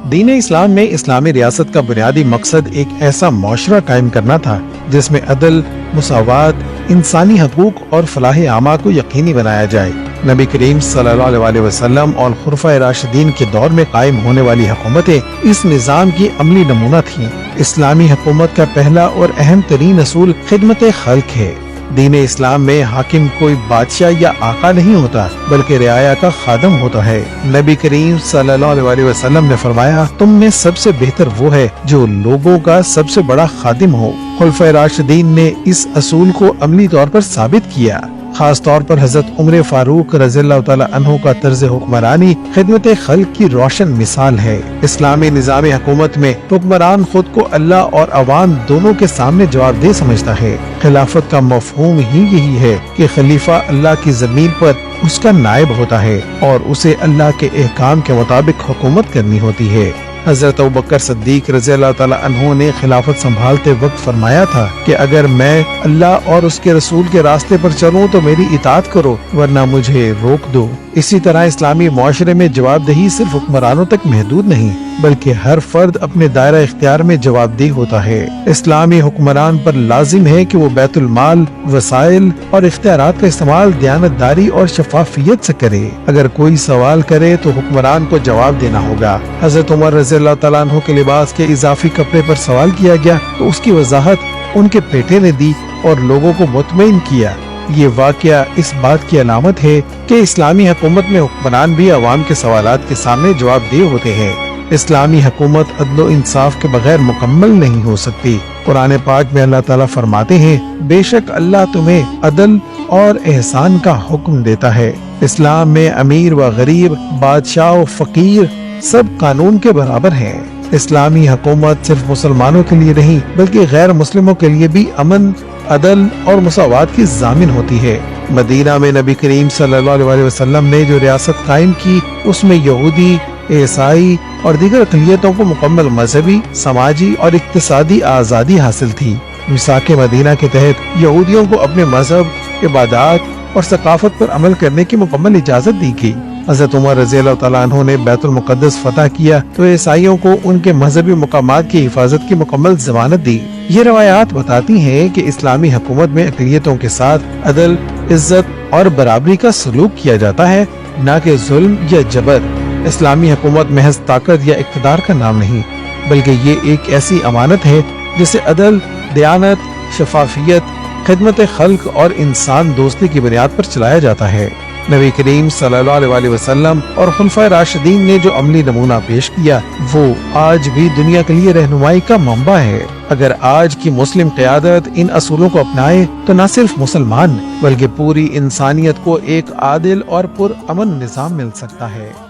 دین اسلام میں اسلامی ریاست کا بنیادی مقصد ایک ایسا معاشرہ قائم کرنا تھا جس میں عدل، مساوات، انسانی حقوق اور فلاح عامہ کو یقینی بنایا جائے۔ نبی کریم صلی اللہ علیہ وسلم اور خلفائے راشدین کے دور میں قائم ہونے والی حکومتیں اس نظام کی عملی نمونہ تھیں۔ اسلامی حکومت کا پہلا اور اہم ترین اصول خدمت خلق ہے۔ دین اسلام میں حاکم کوئی بادشاہ یا آقا نہیں ہوتا بلکہ رعایا کا خادم ہوتا ہے۔ نبی کریم صلی اللہ علیہ وسلم نے فرمایا، تم میں سب سے بہتر وہ ہے جو لوگوں کا سب سے بڑا خادم ہو۔ خلفائے راشدین نے اس اصول کو عملی طور پر ثابت کیا۔ خاص طور پر حضرت عمر فاروق رضی اللہ تعالی عنہ کا طرز حکمرانی خدمت خلق کی روشن مثال ہے۔ اسلامی نظام حکومت میں حکمران خود کو اللہ اور عوام دونوں کے سامنے جواب دہ سمجھتا ہے۔ خلافت کا مفہوم ہی یہی ہے کہ خلیفہ اللہ کی زمین پر اس کا نائب ہوتا ہے اور اسے اللہ کے احکام کے مطابق حکومت کرنی ہوتی ہے۔ حضرت ابوبکر صدیق رضی اللہ تعالی عنہ نے خلافت سنبھالتے وقت فرمایا تھا کہ اگر میں اللہ اور اس کے رسول کے راستے پر چلوں تو میری اطاعت کرو ورنہ مجھے روک دو۔ اسی طرح اسلامی معاشرے میں جواب دہی صرف حکمرانوں تک محدود نہیں بلکہ ہر فرد اپنے دائرہ اختیار میں جواب دہ ہوتا ہے۔ اسلامی حکمران پر لازم ہے کہ وہ بیت المال، وسائل اور اختیارات کا استعمال دیانتداری اور شفافیت سے کرے۔ اگر کوئی سوال کرے تو حکمران کو جواب دینا ہوگا۔ حضرت عمر رضی اللہ تعالیٰ عنہ کے لباس کے اضافی کپڑے پر سوال کیا گیا تو اس کی وضاحت ان کے بیٹے نے دی اور لوگوں کو مطمئن کیا۔ یہ واقعہ اس بات کی علامت ہے کہ اسلامی حکومت میں حکمران بھی عوام کے سوالات کے سامنے جواب دہ ہوتے ہیں۔ اسلامی حکومت عدل و انصاف کے بغیر مکمل نہیں ہو سکتی۔ قرآن پاک میں اللہ تعالیٰ فرماتے ہیں، بے شک اللہ تمہیں عدل اور احسان کا حکم دیتا ہے۔ اسلام میں امیر و غریب، بادشاہ و فقیر سب قانون کے برابر ہیں۔ اسلامی حکومت صرف مسلمانوں کے لیے نہیں بلکہ غیر مسلموں کے لیے بھی امن، عدل اور مساوات کی ضامن ہوتی ہے۔ مدینہ میں نبی کریم صلی اللہ علیہ وسلم نے جو ریاست قائم کی اس میں یہودی، عیسائی اور دیگر اقلیتوں کو مکمل مذہبی، سماجی اور اقتصادی آزادی حاصل تھی۔ میثاق مدینہ کے تحت یہودیوں کو اپنے مذہب، عبادات اور ثقافت پر عمل کرنے کی مکمل اجازت دی گئی۔ حضرت عمر رضی اللہ تعالیٰ عنہ نے بیت المقدس فتح کیا تو عیسائیوں کو ان کے مذہبی مقامات کی حفاظت کی مکمل ضمانت دی۔ یہ روایات بتاتی ہیں کہ اسلامی حکومت میں اقلیتوں کے ساتھ عدل، عزت اور برابری کا سلوک کیا جاتا ہے، نہ کہ ظلم یا جبر۔ اسلامی حکومت محض طاقت یا اقتدار کا نام نہیں بلکہ یہ ایک ایسی امانت ہے جسے عدل، دیانت، شفافیت، خدمت خلق اور انسان دوستی کی بنیاد پر چلایا جاتا ہے۔ نبی کریم صلی اللہ علیہ وسلم اور خلفائے راشدین نے جو عملی نمونہ پیش کیا وہ آج بھی دنیا کے لیے رہنمائی کا منبع ہے۔ اگر آج کی مسلم قیادت ان اصولوں کو اپنائے تو نہ صرف مسلمان بلکہ پوری انسانیت کو ایک عادل اور پرامن نظام مل سکتا ہے۔